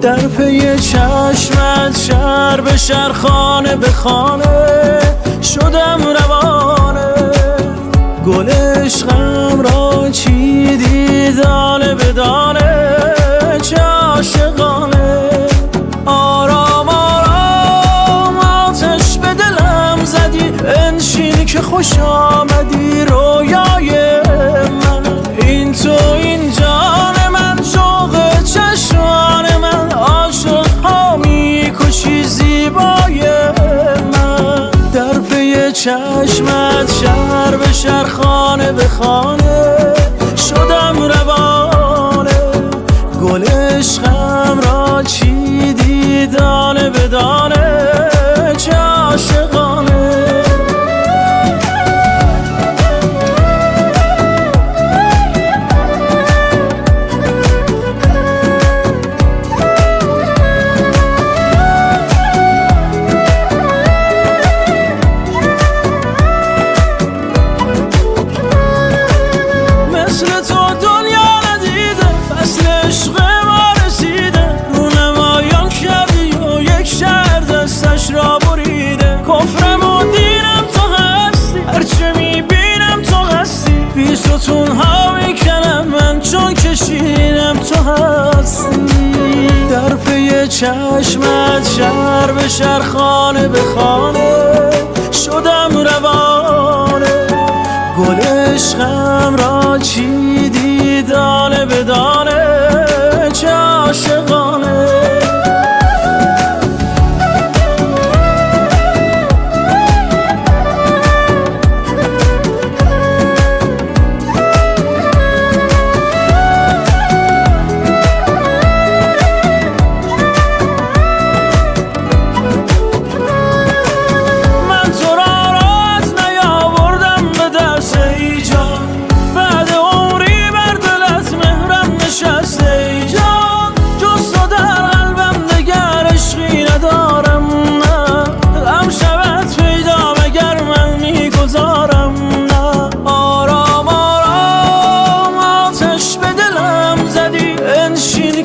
در پی چشمت شهر به شهر خانه به خانه شدم روانه. گل عشقم را چیدی دانه به دانه، چه عاشقانه. آرام آرام آتش به دلم زدی، انشین که خوش آمدی رویای من. این تو این جان من، شوق چشمان من، عاشق ها میکشی زیبای من. در پی چشمت شهر به شهر خانه به خانه شدم روانه. گل عشقم را چیدی دانه به دانه، چه عاشقانه. ستون ها میکنم من چون کشیدم تو هستی. در پی چشمت شهر به شهر خانه به خانه شدم روانه. گل عشقم را چیدی دانه به دانه، چه عاشقانه.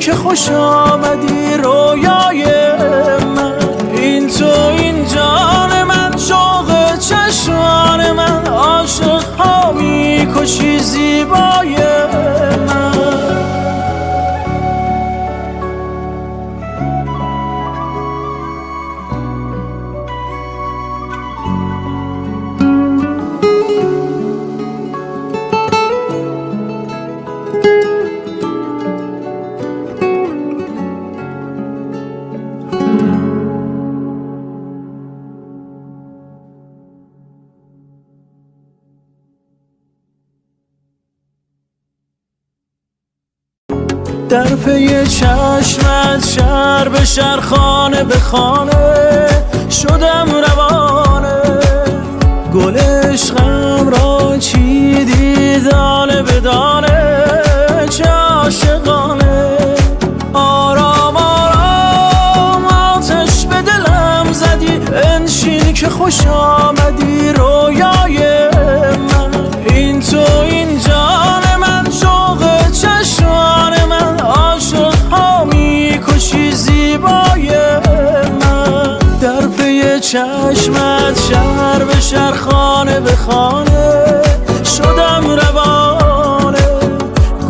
که خوش آمدی رویای من. این تو این جان من، شوق چشمان من، عاشق ها میکشی زیبای من. در پی چشمت شهر به شهر خانه به خانه شدم روانه. گل عشقم را چیدی دانه به دانه، چه عاشقانه. آرام آرام آتش به دلم زدی، انشین که خوش آمدی رویای من. این تو این جان من، شوق چشمان من، عاشق ها میکشی زیبای من. در پی چشمت شهر به شهر خانه به خانه شدم روانه.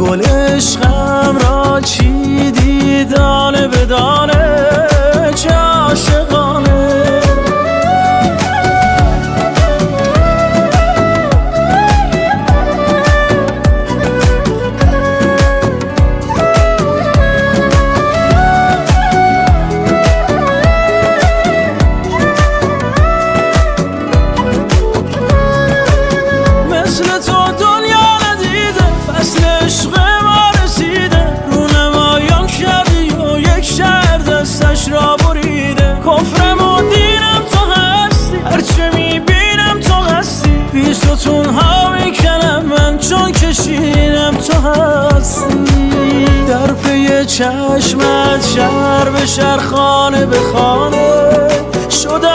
گل عشقم را چیدی دانه به دانه، چه عاشقانه. ستون ها میکنم من چون کشیدم تو هستی. در پی چشمت شهر به شهر خانه به خانه شدم